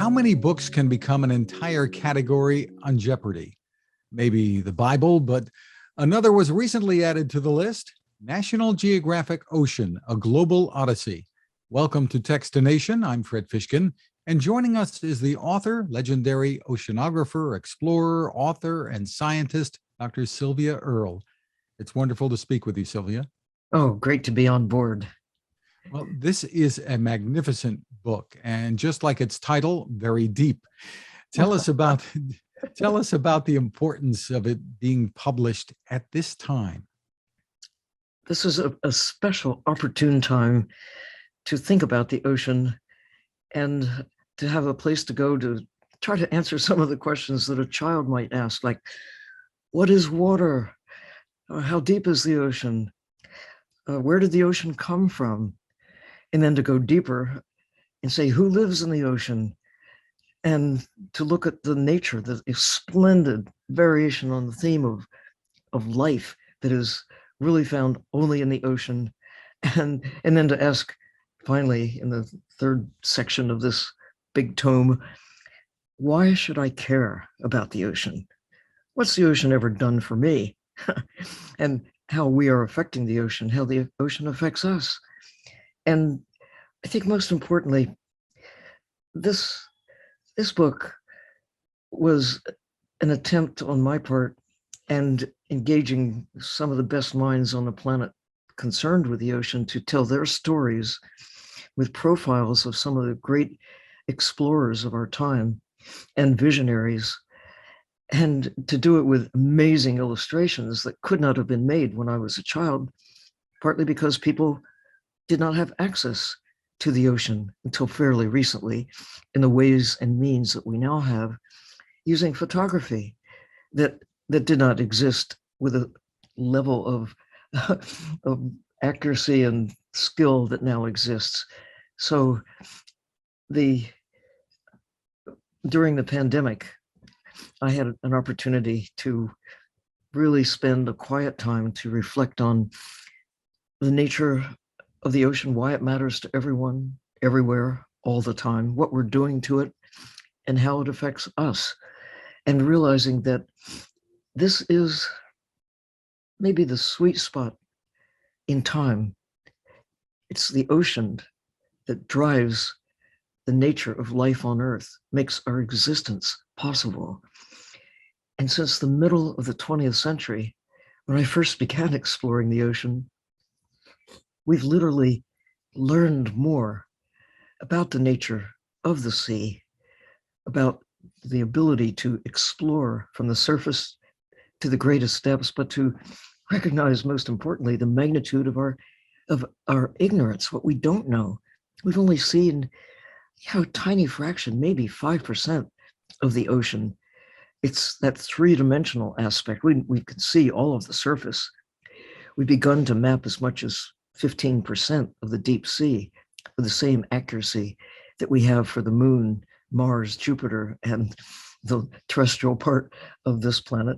How many books can become an entire category on Jeopardy? Maybe the Bible, but another was recently added to the list: National Geographic Ocean, a Global Odyssey. Welcome to Techstination. I'm Fred Fishkin, and joining us is the author, legendary oceanographer, explorer, author, and scientist, Dr. Sylvia Earle. It's wonderful to speak with you, Sylvia. Oh, great to be on board. Well, this is a magnificent book, and just like its title, very deep. Tell us about the importance of it being published at this time. This is a special, opportune time to think about the ocean and to have a place to go to try to answer some of the questions that a child might ask, like, what is water? How deep is the ocean? Where did the ocean come from? And then to go deeper and say, who lives in the ocean? And to look at the nature, the splendid variation on the theme of life that is really found only in the ocean. And then to ask, finally, in the third section of this big tome, why should I care about the ocean? What's the ocean ever done for me? And how we are affecting the ocean, how the ocean affects us. And I think most importantly, this book was an attempt on my part, and engaging some of the best minds on the planet concerned with the ocean, to tell their stories with profiles of some of the great explorers of our time and visionaries, and to do it with amazing illustrations that could not have been made when I was a child, partly because people did not have access to the ocean until fairly recently in the ways and means that we now have, using photography that did not exist with a level of accuracy and skill that now exists. So during the pandemic, I had an opportunity to really spend a quiet time to reflect on the nature of the ocean, why it matters to everyone, everywhere, all the time, what we're doing to it, and how it affects us. And realizing that this is maybe the sweet spot in time. It's the ocean that drives the nature of life on Earth, makes our existence possible. And since the middle of the 20th century, when I first began exploring the ocean, we've literally learned more about the nature of the sea, about the ability to explore from the surface to the greatest depths, but to recognize, most importantly, the magnitude of our ignorance, what we don't know. We've only seen a tiny fraction, maybe 5% of the ocean. It's that three-dimensional aspect. We can see all of the surface. We've begun to map as much as 15% of the deep sea with the same accuracy that we have for the moon, Mars, Jupiter, and the terrestrial part of this planet.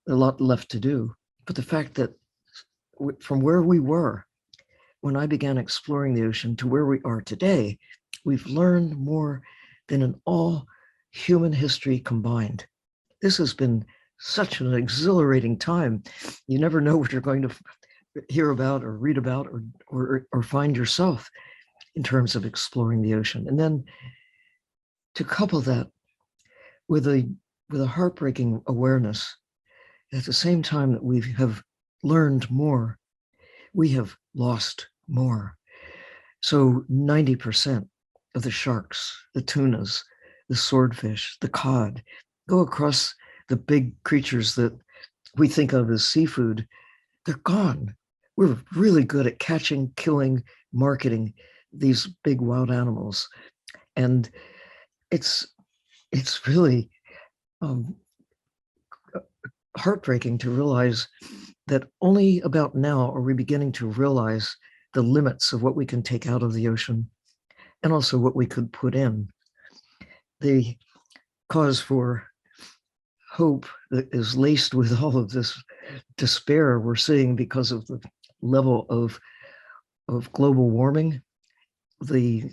A lot left to do. But the fact that from where we were when I began exploring the ocean to where we are today, we've learned more than in all human history combined. This has been such an exhilarating time. You never know what you're going to hear about or read about or find yourself in terms of exploring the ocean. And then to couple that with a heartbreaking awareness, at the same time that we have learned more, we have lost more. So 90% of the sharks, the tunas, the swordfish, the cod, go across the big creatures that we think of as seafood. They're gone. We're really good at catching, killing, marketing these big wild animals. And it's really heartbreaking to realize that only about now are we beginning to realize the limits of what we can take out of the ocean and also what we could put in. The cause for hope that is laced with all of this despair we're seeing because of the level of global warming, the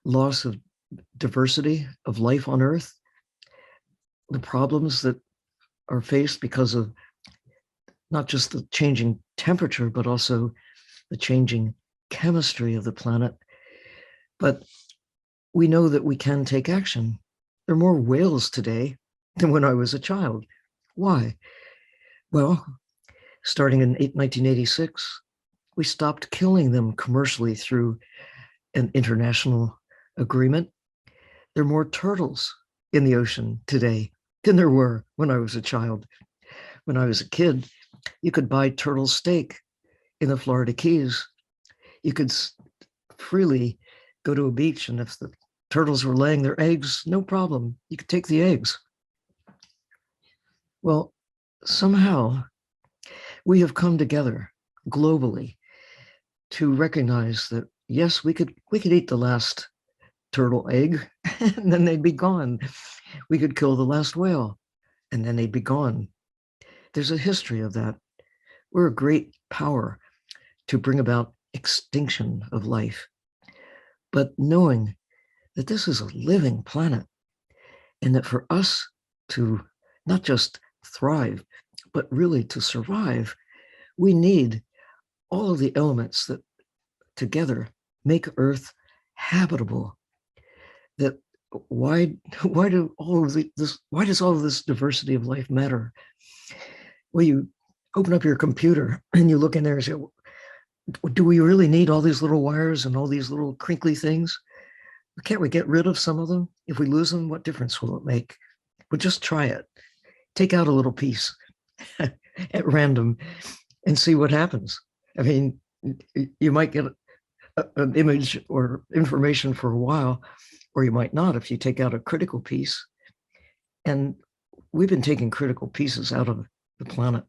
loss of diversity of life on Earth, the problems that are faced because of not just the changing temperature, but also the changing chemistry of the planet. But we know that we can take action. There are more whales today than when I was a child. Why? Well, starting in 1986, we stopped killing them commercially through an international agreement. There are more turtles in the ocean today than there were when I was a child. When I was a kid, you could buy turtle steak in the Florida Keys. You could freely go to a beach, and if the turtles were laying their eggs, no problem. You could take the eggs. Well, somehow we have come together globally to recognize that, yes, we could eat the last turtle egg and then they'd be gone. We could kill the last whale and then they'd be gone. There's a history of that. We're a great power to bring about extinction of life. But knowing that this is a living planet and that for us to not just thrive, but really to survive, we need all of the elements that together make Earth habitable. That why does all of this diversity of life matter? Well, you open up your computer and you look in there and say, do we really need all these little wires and all these little crinkly things? Can't we get rid of some of them? If we lose them, what difference will it make? Well, just try it. Take out a little piece at random and see what happens. I mean, you might get an image or information for a while, or you might not if you take out a critical piece. And we've been taking critical pieces out of the planet,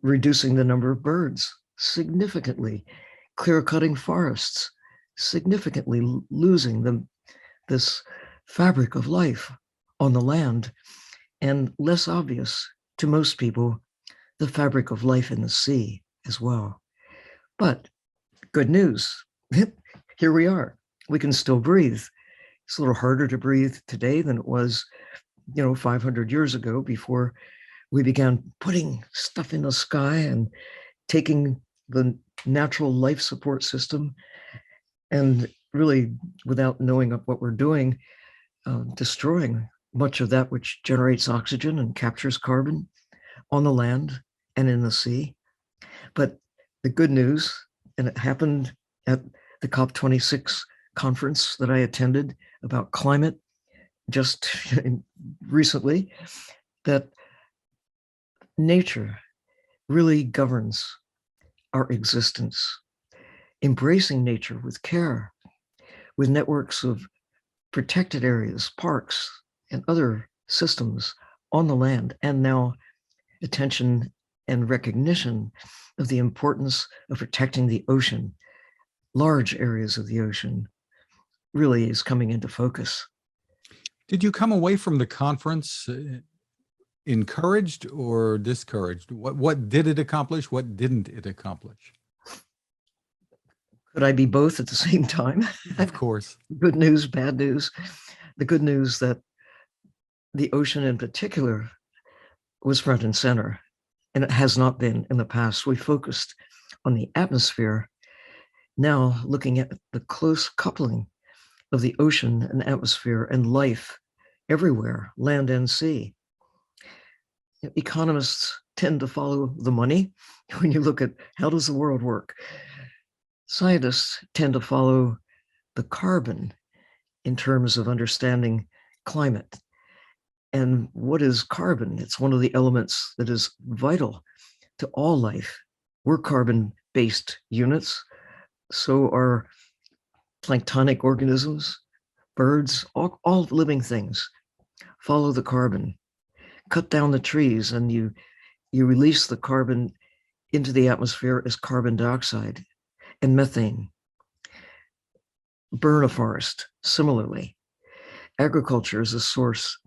reducing the number of birds significantly, clear-cutting forests, significantly losing this fabric of life on the land, and less obvious to most people, the fabric of life in the sea as well. But good news, here we are. We can still breathe. It's a little harder to breathe today than it was, 500 years ago, before we began putting stuff in the sky and taking the natural life support system and really, without knowing what we're doing, destroying much of that which generates oxygen and captures carbon on the land and in the sea. But the good news, and it happened at the COP26 conference that I attended about climate just recently, that nature really governs our existence. Embracing nature with care, with networks of protected areas, parks, and other systems on the land, and now attention and recognition of the importance of protecting the ocean, large areas of the ocean, really is coming into focus. Did you come away from the conference encouraged or discouraged? What did it accomplish? What didn't it accomplish? Could I be both at the same time? Of course. Good news, bad news. The good news that the ocean in particular was front and center, and it has not been in the past. We focused on the atmosphere. Now looking at the close coupling of the ocean and atmosphere and life everywhere, land and sea. Economists tend to follow the money when you look at how does the world work. Scientists tend to follow the carbon in terms of understanding climate. And what is carbon? It's one of the elements that is vital to all life. We're carbon-based units. So are planktonic organisms, birds, all living things follow the carbon. Cut down the trees and you release the carbon into the atmosphere as carbon dioxide and methane. Burn a forest, similarly. Agriculture is a source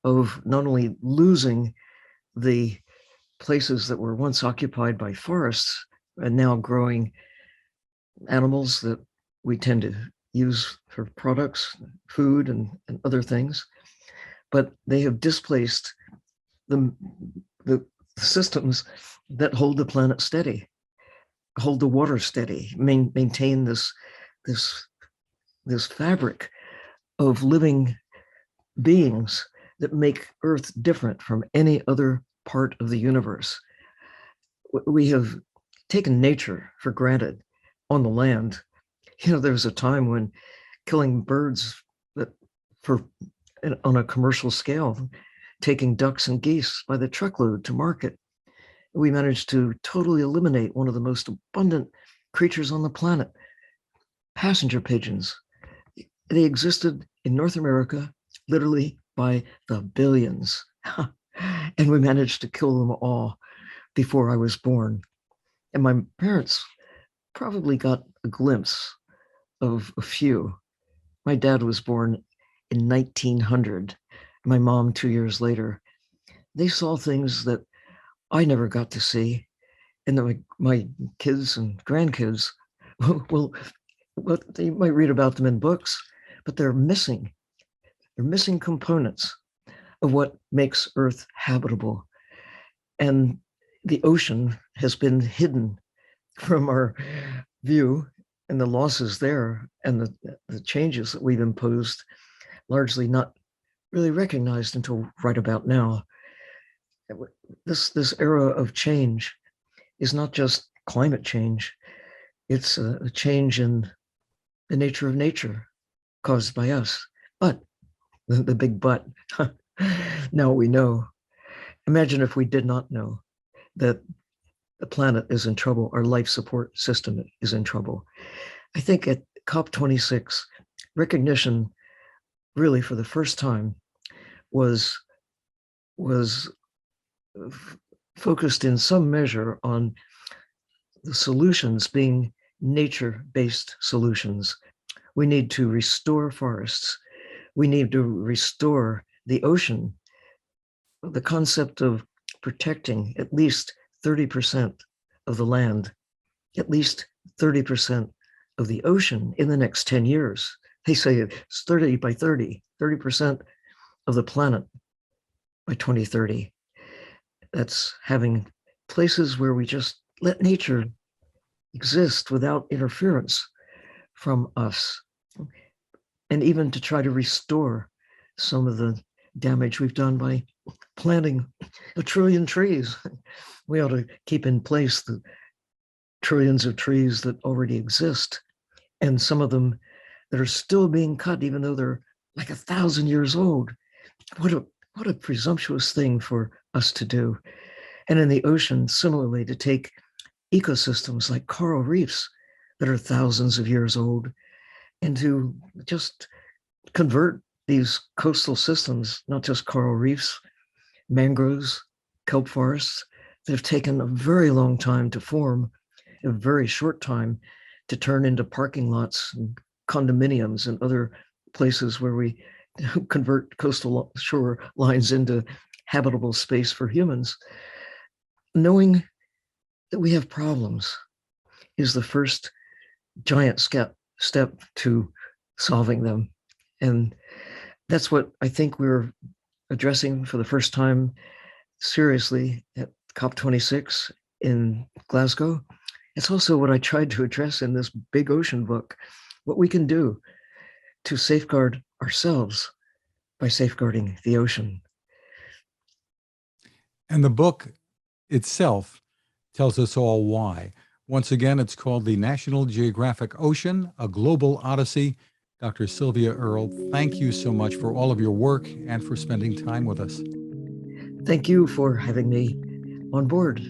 of not only losing the places that were once occupied by forests and now growing animals that we tend to use for products, food, and other things, but they have displaced the systems that hold the planet steady, hold the water steady, maintain this fabric of living beings that make Earth different from any other part of the universe. We have taken nature for granted on the land. You know, there was a time when killing birds on a commercial scale, taking ducks and geese by the truckload to market. We managed to totally eliminate one of the most abundant creatures on the planet, passenger pigeons. They existed in North America literally by the billions. And we managed to kill them all before I was born. And my parents probably got a glimpse of a few. My dad was born in 1900, my mom 2 years later. They saw things that I never got to see, and that my kids and grandkids, well, they might read about them in books, but they're missing. They're missing components of what makes Earth habitable. And the ocean has been hidden from our view, and the losses there and the changes that we've imposed largely not really recognized until right about now. This era of change is not just climate change, it's a change in the nature of nature caused by us. But the big but, now we know. Imagine if we did not know that the planet is in trouble, our life support system is in trouble. I think at COP26, recognition really for the first time was focused in some measure on the solutions being nature-based solutions. We need to restore forests. We need to restore the ocean. The concept of protecting at least 30% of the land, at least 30% of the ocean in the next 10 years. They say it's 30 by 30, 30% of the planet by 2030. That's having places where we just let nature exist without interference from us. And even to try to restore some of the damage we've done by planting 1 trillion trees. We ought to keep in place the trillions of trees that already exist, and some of them that are still being cut, even though they're like 1,000 years old. What a presumptuous thing for us to do. And in the ocean, similarly, to take ecosystems like coral reefs that are thousands of years old and to just convert these coastal systems, not just coral reefs, mangroves, kelp forests, that have taken a very long time to form, a very short time to turn into parking lots and condominiums and other places where we convert coastal shore lines into habitable space for humans. Knowing that we have problems is the first giant step to solving them. And that's what I think we're addressing for the first time seriously at COP26 in Glasgow. It's also what I tried to address in this big ocean book, what we can do to safeguard ourselves by safeguarding the ocean. And the book itself tells us all why. Once again, it's called the National Geographic Ocean, A Global Odyssey. Dr. Sylvia Earle, thank you so much for all of your work and for spending time with us. Thank you for having me on board.